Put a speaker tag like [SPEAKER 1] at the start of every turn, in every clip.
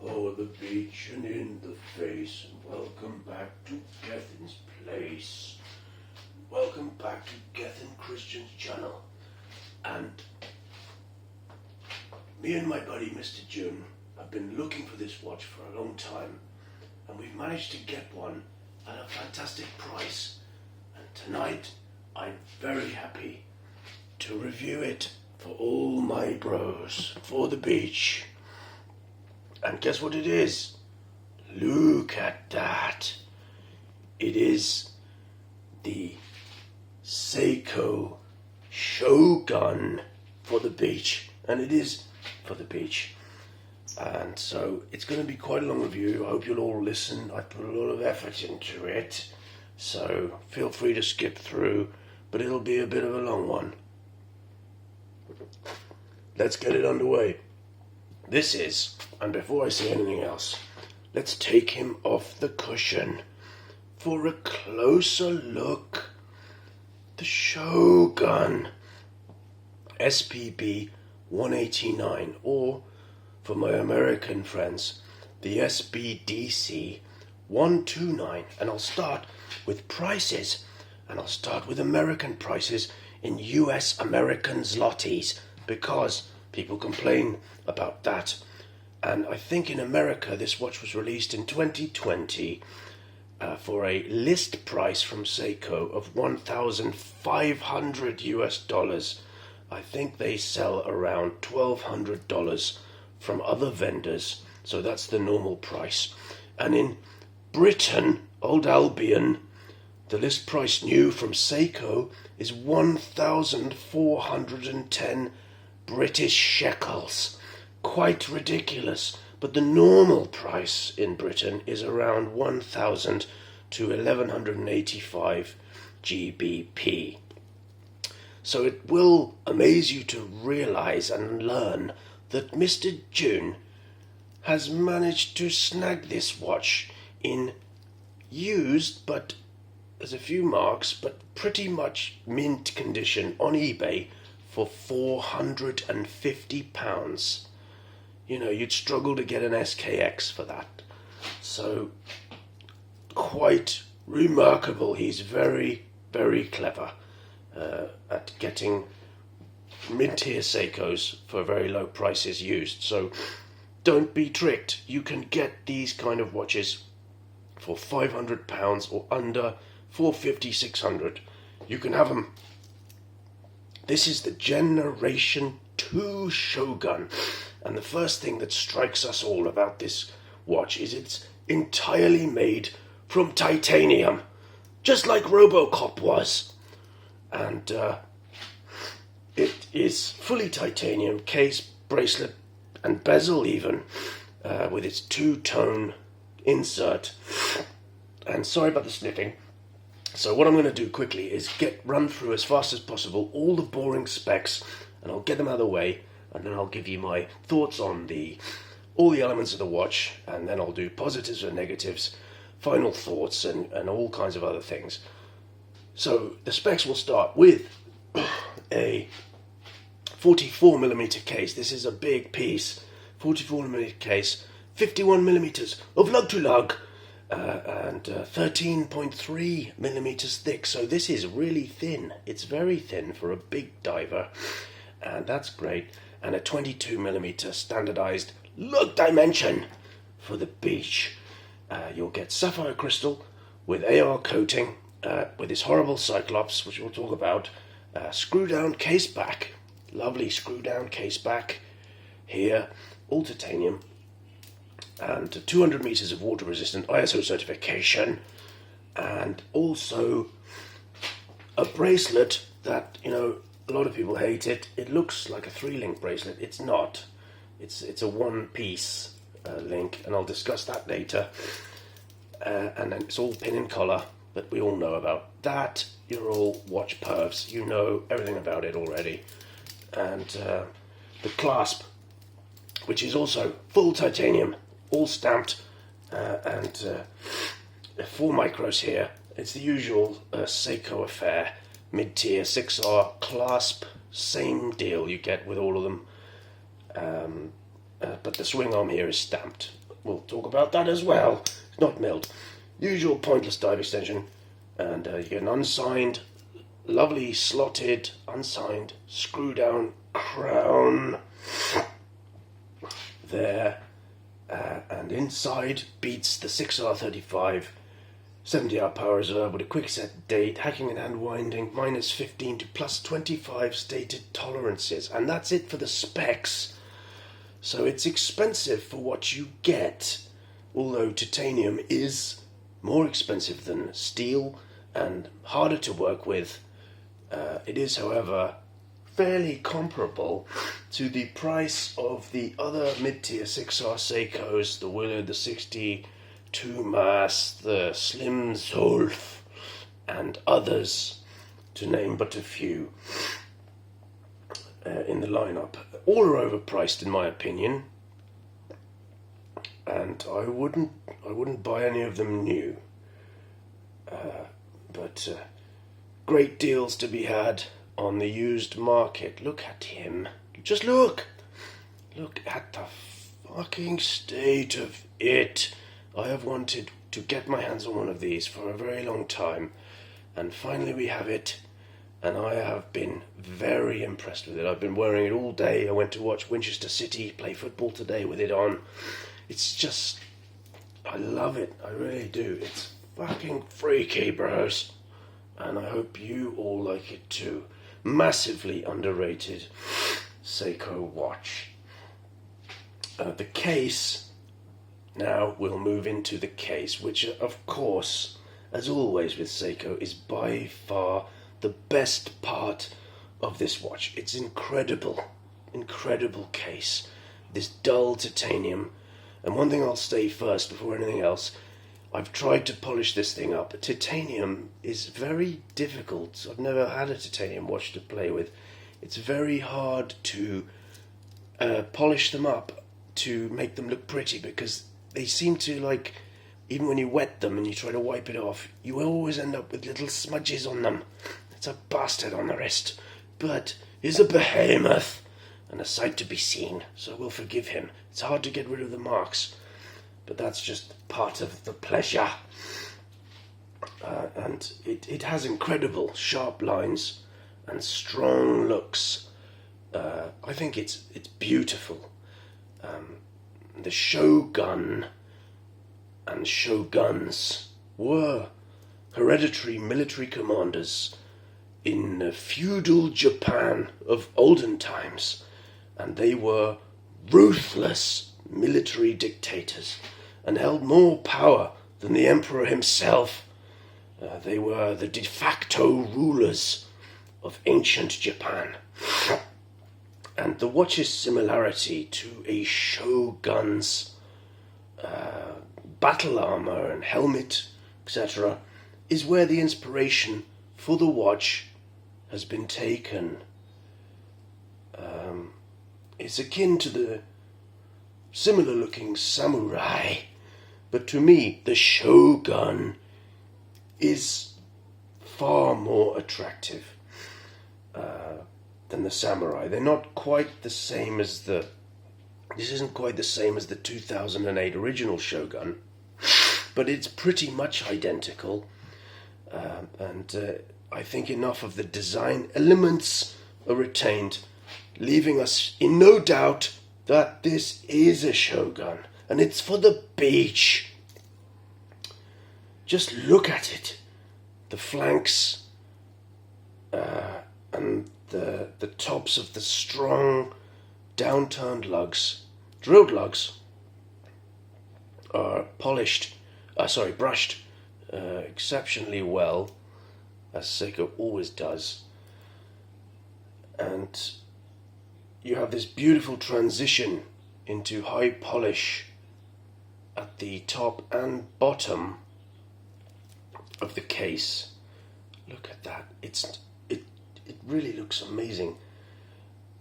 [SPEAKER 1] o'er the beach and in the face, and welcome back to Gethin's place. Welcome back to Gethin Christian's channel. And me and my buddy Mr. June have been looking for this watch for a long time, and we've managed to get one at a fantastic price. And tonight I'm very happy to review it for all my bros for the beach. And guess what it is? Look at that. It is the Seiko Shogun for the beach. And it is for the beach. And so it's going to be quite a long review. I hope you'll all listen. I put a lot of effort into it. So feel free to skip through, but it'll be a bit of a long one. Let's get it underway. This is, and before I say anything else, let's take him off the cushion for a closer look. The Shogun SPB189, or for my American friends, the SBDC129. And I'll start with prices, and I'll start with American prices in US American zlotys, because people complain about that. And I think in America this watch was released in 2020 for a list price from Seiko of $1,500 US. I think they sell around $1,200 from other vendors, so that's the normal price. And in Britain, Old Albion, the list price new from Seiko is 1,410 British shekels. Quite ridiculous, but the normal price in Britain is around 1,000 to 1,185 GBP. So it will amaze you to realize and learn that Mr. June has managed to snag this watch in used, but there's a few marks, but pretty much mint condition on eBay for £450. You know, you'd struggle to get an SKX for that. So, quite remarkable. He's very, very clever at getting mid-tier Seikos for very low prices used. So, don't be tricked. You can get these kind of watches for £500 or under, 450, 600. You can have them. This is the Generation 2 Shogun. And the first thing that strikes us all about this watch is it's entirely made from titanium, just like Robocop was. And it is fully titanium, case, bracelet, and bezel even, with its two-tone insert. And sorry about the sniffing. So what I'm going to do quickly is run through as fast as possible all the boring specs, and I'll get them out of the way, and then I'll give you my thoughts on all the elements of the watch, and then I'll do positives and negatives, final thoughts, and all kinds of other things. So the specs will start with a 44mm case. This is a big piece. 44mm case, 51mm of lug-to-lug, and 13.3mm thick. So this is really thin. It's very thin for a big diver, and that's great. And a 22mm standardized lug dimension for the beach. You'll get sapphire crystal with AR coating, with this horrible Cyclops, which we'll talk about. Screw down case back, lovely screw down case back here, all titanium, and 200 meters of water resistant ISO certification, and also a bracelet that, you know, a lot of people hate it. It looks like a 3-link bracelet. It's not. It's a one-piece link, and I'll discuss that later. And then it's all pin and collar that we all know about. That, you're all watch pervs. You know everything about it already. And the clasp, which is also full titanium, all stamped, and 4 micros here. It's the usual Seiko affair. Mid-tier 6R clasp, same deal you get with all of them, but the swing arm here is stamped we'll talk about that as well. It's not milled. Usual pointless dive extension, and you get an unsigned, lovely slotted, unsigned, screw down crown there, and inside beats the 6R35 70-hour power reserve with a quick set date, hacking and hand winding, -15 to +25 stated tolerances, and that's it for the specs. So it's expensive for what you get, although titanium is more expensive than steel and harder to work with. It is, however, fairly comparable to the price of the other mid-tier 6R Seikos, the Willard, the 62 Mass, the Slim Zolf, and others, to name but a few, in the lineup. All are overpriced, in my opinion, and I wouldn't buy any of them new. But great deals to be had on the used market. Look at him. Just look. Look at the fucking state of it. I have wanted to get my hands on one of these for a very long time, and finally we have it, and I have been very impressed with it. I've been wearing it all day. I went to watch Winchester City play football today with it on. It's just, I love it. I really do. It's fucking freaky, bros. And I hope you all like it too. Massively underrated Seiko watch. The case, now we'll move into the case, which of course, as always with Seiko, is by far the best part of this watch. It's incredible case. This dull titanium. And one thing I'll say first before anything else, I've tried to polish this thing up. Titanium is very difficult. I've never had a titanium watch to play with. It's very hard to polish them up to make them look pretty, because they seem to, like, even when you wet them and you try to wipe it off, you always end up with little smudges on them. It's a bastard on the wrist, but he's a behemoth and a sight to be seen, so we'll forgive him. It's hard to get rid of the marks, but that's just part of the pleasure. And it has incredible sharp lines and strong looks. I think it's beautiful. The Shogun and Shoguns were hereditary military commanders in feudal Japan of olden times, and they were ruthless military dictators and held more power than the emperor himself. They were the de facto rulers of ancient Japan. And the watch's similarity to a shogun's battle armor and helmet, etc., is where the inspiration for the watch has been taken. It's akin to the similar looking samurai, but to me the Shogun is far more attractive than the samurai. They're not quite the same as this isn't quite the same as the 2008 original Shogun, but it's pretty much identical, and I think enough of the design elements are retained, leaving us in no doubt that this is a Shogun, and it's for the beach. Just look at it. The flanks and the tops of the strong downturned lugs, drilled lugs, are brushed exceptionally well, as Seiko always does. And you have this beautiful transition into high polish at the top and bottom of the case. Look at that. It really looks amazing.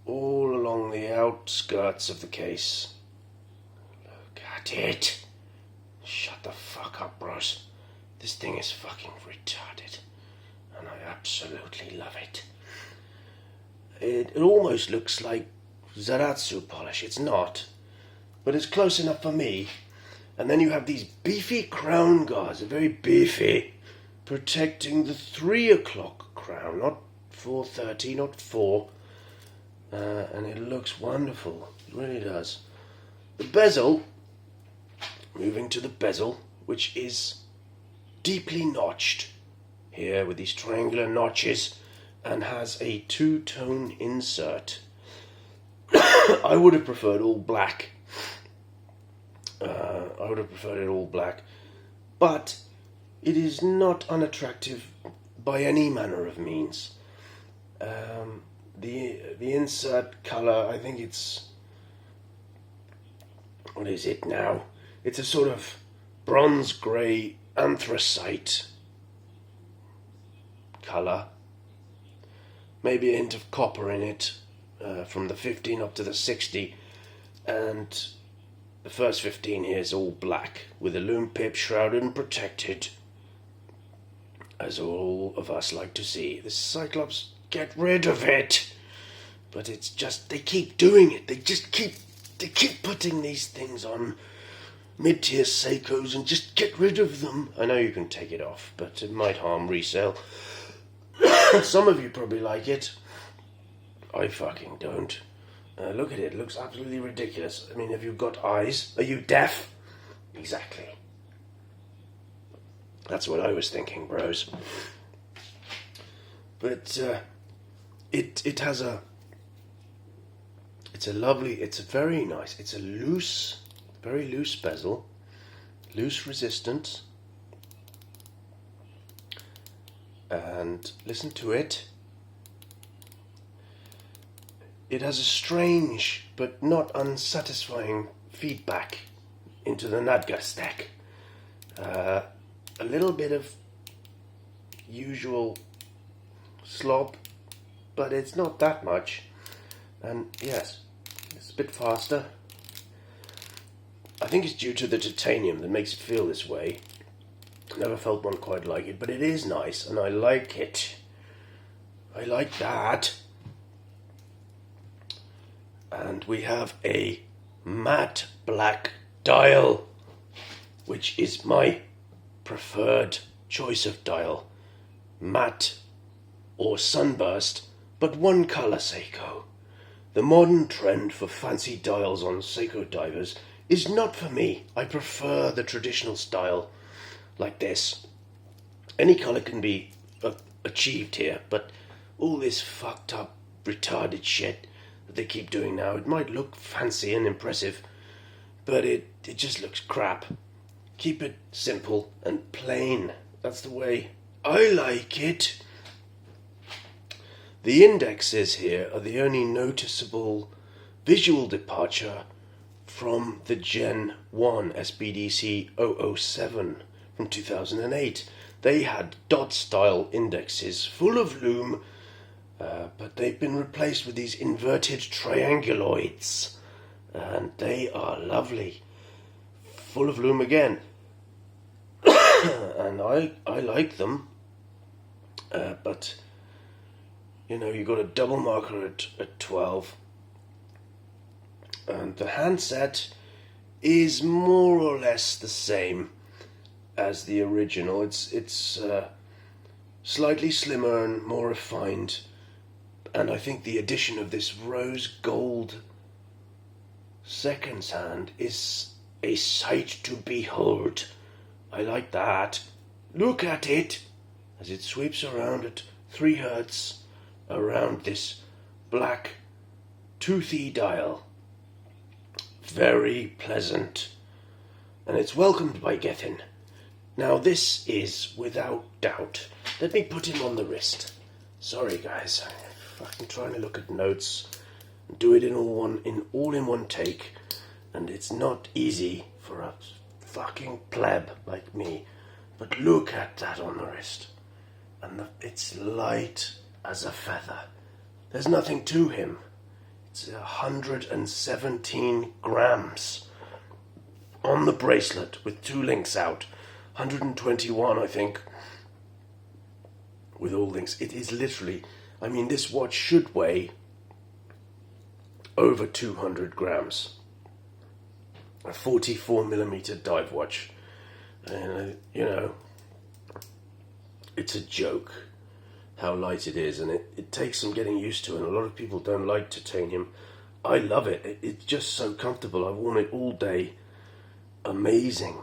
[SPEAKER 1] All along the outskirts of the case. Look at it. Shut the fuck up, bros. This thing is fucking retarded, and I absolutely love it. It almost looks like Zaratsu polish. It's not, but it's close enough for me. And then you have these beefy crown guards, very beefy, protecting the 3 o'clock crown, not 4:30, not 4. And it looks wonderful. It really does. The bezel, moving to the bezel, which is deeply notched here with these triangular notches and has a 2-tone insert. I would have preferred all black. I would have preferred it all black. But it is not unattractive by any manner of means. The insert colour, I think it's... What is it now? It's a sort of bronze grey anthracite colour. Maybe a hint of copper in it, from the 15 up to the 60. And the first 15 here is all black, with a loom pip shrouded and protected, as all of us like to see. The Cyclops, get rid of it! But it's just, they keep doing it. They keep putting these things on mid-tier Seikos and just get rid of them. I know you can take it off, but it might harm resale. Some of you probably like it. I fucking don't. Look at it. It looks absolutely ridiculous. I mean, have you got eyes? Are you deaf? Exactly. That's what I was thinking, bros. But it has a... It's a lovely... It's a very nice... It's a loose... Very loose bezel. Loose resistance. And listen to it. It has a strange but not unsatisfying feedback into the Nadga stack. A little bit of usual slop, but it's not that much. And yes, it's a bit faster. I think it's due to the titanium that makes it feel this way. Never felt one quite like it, but it is nice, and I like it. I like that. And we have a matte black dial, which is my preferred choice of dial. Matte or sunburst, but one colour Seiko. The modern trend for fancy dials on Seiko divers is not for me. I prefer the traditional style like this. Any colour can be achieved here, but all this fucked up, retarded shit that they keep doing now, it might look fancy and impressive, but it just looks crap. Keep it simple and plain. That's the way I like it. The indexes here are the only noticeable visual departure from the Gen 1 SBDC129 from 2008. They had dot-style indexes full of loom, but they've been replaced with these inverted trianguloids, and they are lovely. Full of loom again. And I like them, but you know, you got a double marker at 12, and the handset is more or less the same as the original. It's slightly slimmer and more refined, and I think the addition of this rose gold seconds hand is a sight to behold. I like that. Look at it as it sweeps around at 3 hertz around this black toothy dial. Very pleasant, and it's welcomed by Gethin. Now this is without doubt. Let me put him on the wrist. Sorry guys, I'm fucking trying to look at notes and do it in all in one take, and it's not easy for a fucking pleb like me. But look at that on the wrist, and it's light as a feather. There's nothing to him. It's 117 grams on the bracelet with 2 links out. 121, I think, with all links. It is literally, I mean, this watch should weigh over 200 grams. a 44mm dive watch. And, it's a joke how light it is, and it takes some getting used to, and a lot of people don't like titanium. I love it. It's just so comfortable. I've worn it all day. Amazing.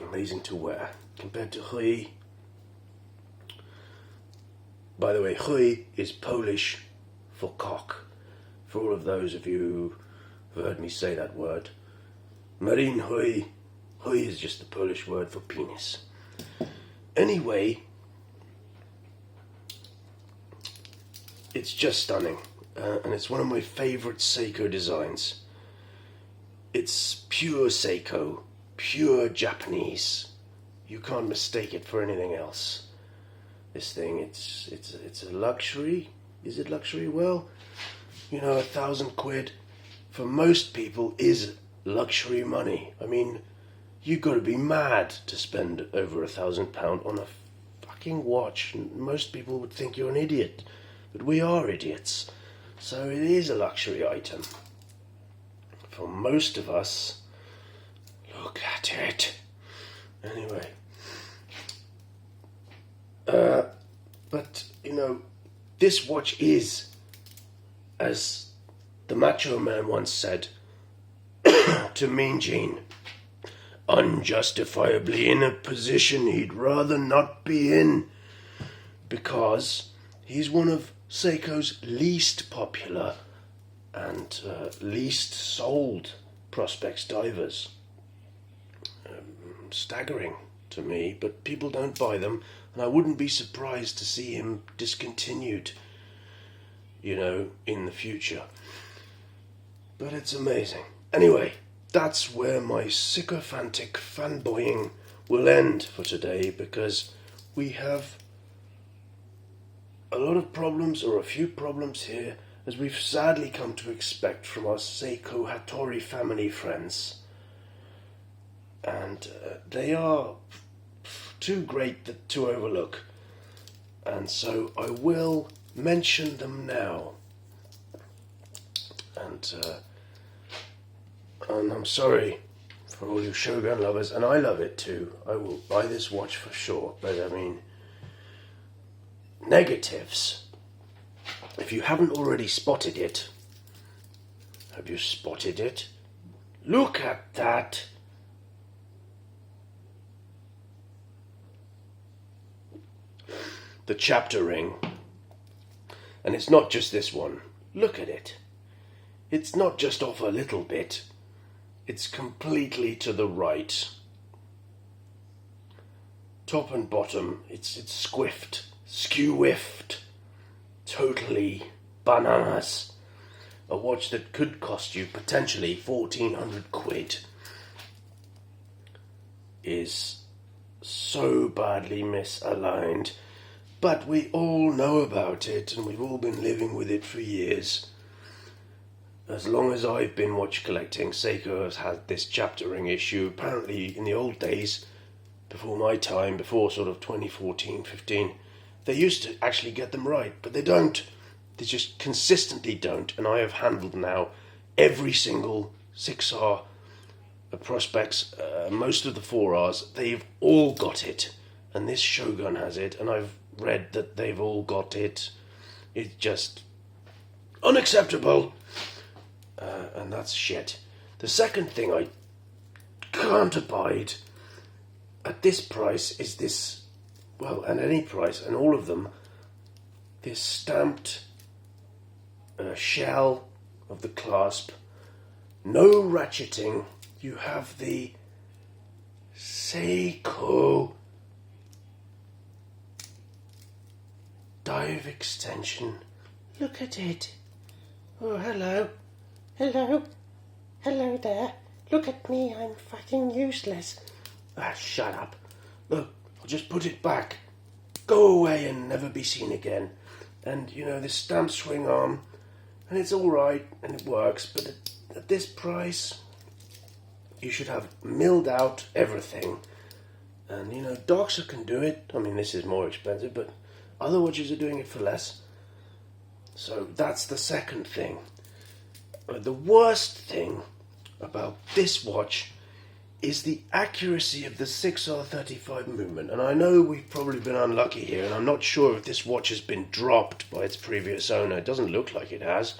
[SPEAKER 1] Amazing to wear. Compared to Hui. By the way, Hui is Polish for cock. For all of those of you who've heard me say that word. Marine Hui. Hui is just the Polish word for penis. Anyway, it's just stunning. And it's one of my favourite Seiko designs. It's pure Seiko, pure Japanese. You can't mistake it for anything else. This thing, it's a luxury. Is it luxury? Well, £1,000 for most people is luxury money. I mean, you've got to be mad to spend over £1,000 on a fucking watch. Most people would think you're an idiot, but we are idiots. So it is a luxury item. For most of us, look at it. Anyway. But, this watch is, as the Macho Man once said to Mean Gene, unjustifiably in a position he'd rather not be in, because he's one of Seiko's least popular and least sold Prospex divers. Staggering to me, but people don't buy them, and I wouldn't be surprised to see him discontinued, in the future. But it's amazing. Anyway, that's where my sycophantic fanboying will end for today, because we have a lot of problems, or a few problems here, as we've sadly come to expect from our Seiko Hattori family friends. And they are too great to overlook. And so I will mention them now. And I'm sorry for all you Shogun lovers, and I love it too. I will buy this watch for sure. But I mean, negatives. If you haven't already spotted it, have you spotted it? Look at that. The chapter ring. And it's not just this one. Look at it. It's not just off a little bit. It's completely to the right. Top and bottom, it's squiffed, skew-whiffed, totally bananas. A watch that could cost you potentially £1,400 is so badly misaligned. But we all know about it, and we've all been living with it for years. As long as I've been watch collecting, Seiko has had this chapter ring issue. Apparently, in the old days, before my time, before sort of 2014, 15, they used to actually get them right, but they don't. They just consistently don't. And I have handled now every single 6R Prospex, most of the 4Rs, they've all got it. And this Shogun has it, and I've read that they've all got it. It's just unacceptable. And that's shit. The second thing I can't abide at this price is this, well, and any price, and all of them, this stamped shell of the clasp. No ratcheting. You have the Seiko dive extension. Look at it. Oh, hello. Hello. Hello there. Look at me. I'm fucking useless. Ah, shut up. Look, I'll just put it back. Go away and never be seen again. And, this stamp swing arm, and it's alright, and it works, but at this price, you should have milled out everything. And, Doxa can do it. I mean, this is more expensive, but other watches are doing it for less. So that's the second thing. The worst thing about this watch is the accuracy of the 6R35 movement. And I know we've probably been unlucky here, and I'm not sure if this watch has been dropped by its previous owner. It doesn't look like it has,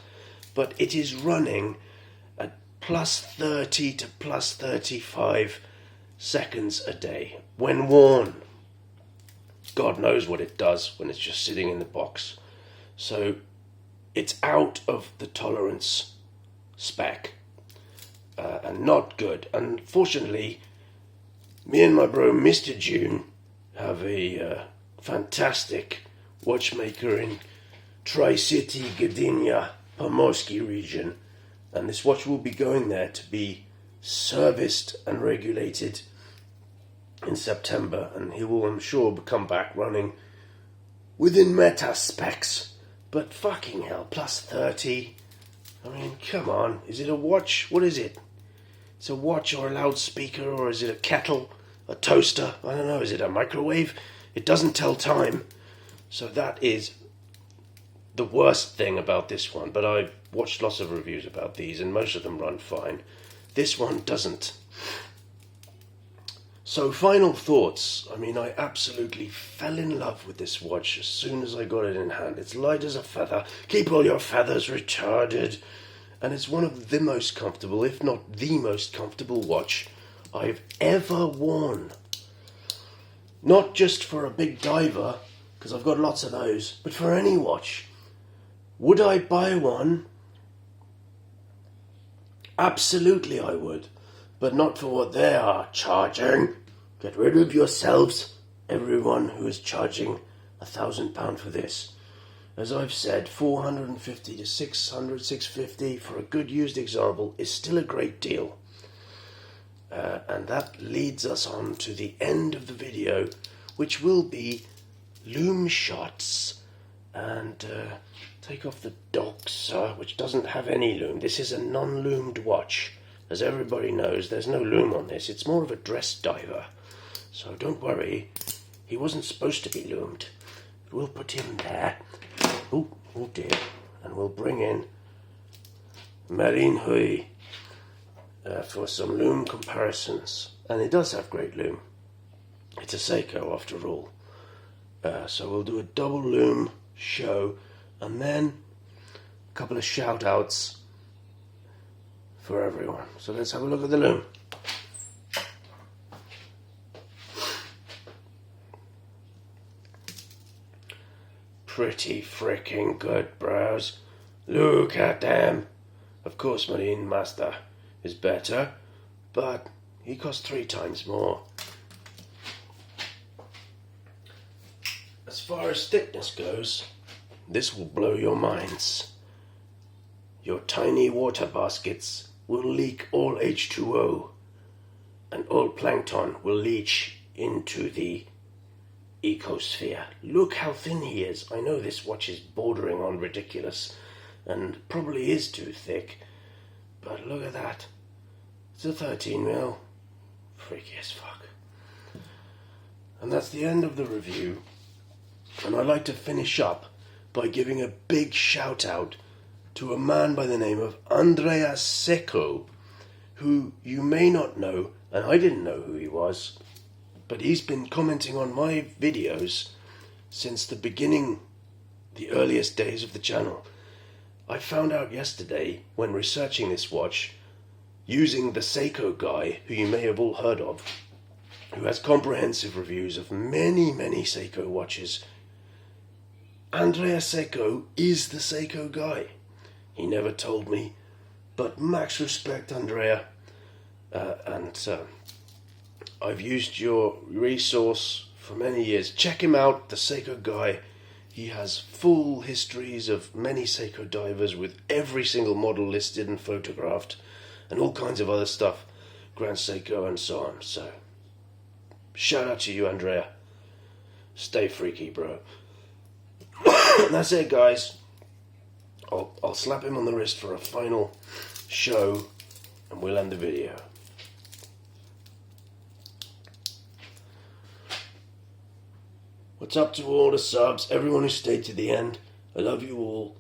[SPEAKER 1] but it is running at plus 30 to plus 35 seconds a day when worn. God knows what it does when it's just sitting in the box. So it's out of the tolerance spec. And not good. Unfortunately, me and my bro Mr. June have a fantastic watchmaker in Tri-City, Gdynia, Pomorski region, and this watch will be going there to be serviced and regulated in September, and he will, I'm sure, come back running within meta specs. But fucking hell, plus 30. I mean, come on. Is it a watch? What is it? It's a watch or a loudspeaker, or is it a kettle, a toaster? I don't know. Is it a microwave? It doesn't tell time. So that is the worst thing about this one. But I've watched lots of reviews about these, and most of them run fine. This one doesn't. So final thoughts. I mean, I absolutely fell in love with this watch as soon as I got it in hand. It's light as a feather. Keep all your feathers retarded. And it's one of the most comfortable, if not the most comfortable watch I've ever worn. Not just for a big diver, because I've got lots of those, but for any watch. Would I buy one? Absolutely I would, but not for what they are charging. Get rid of yourselves, everyone who is charging £1,000 for this. As I've said, 450 to 600, 650 for a good used example is still a great deal. And that leads us on to the end of the video, which will be loom shots. And take off the Doxa, which doesn't have any loom. This is a non-loomed watch. As everybody knows, there's no loom on this. It's more of a dress diver. So don't worry, he wasn't supposed to be loomed. We'll put him there. Oh dear. And we'll bring in Marine Hui for some loom comparisons. And it does have great loom. It's a Seiko after all. So we'll do a double loom show and then a couple of shout outs for everyone. So let's have a look at the loom. Pretty freaking good, bros. Look at them. Of course, Marine Master is better, but he costs 3 times more. As far as thickness goes, this will blow your minds. Your tiny water baskets will leak all H2O, and all plankton will leach into the ecosphere. Look how thin he is. I know this watch is bordering on ridiculous and probably is too thick, but look at that. It's a 13mm. Freaky as fuck. And that's the end of the review. And I'd like to finish up by giving a big shout out to a man by the name of Andrea Seiko, who you may not know, and I didn't know who he was, but he's been commenting on my videos since the beginning, the earliest days of the channel. I found out yesterday, when researching this watch, using the Seiko guy, who you may have all heard of, who has comprehensive reviews of many, many Seiko watches. Andrea Seiko is the Seiko guy. He never told me, but max respect, Andrea. I've used your resource for many years. Check him out, the Seiko guy. He has full histories of many Seiko divers with every single model listed and photographed, and all kinds of other stuff, Grand Seiko and so on. So, shout out to you, Andrea. Stay freaky, bro. And that's it, guys. I'll slap him on the wrist for a final show, and we'll end the video. What's up to all the subs, everyone who stayed to the end? I love you all.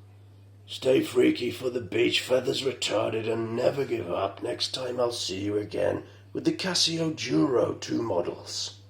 [SPEAKER 1] Stay freaky for the beach, feathers retarded, and never give up. Next time I'll see you again with the Casio Duro 2 models.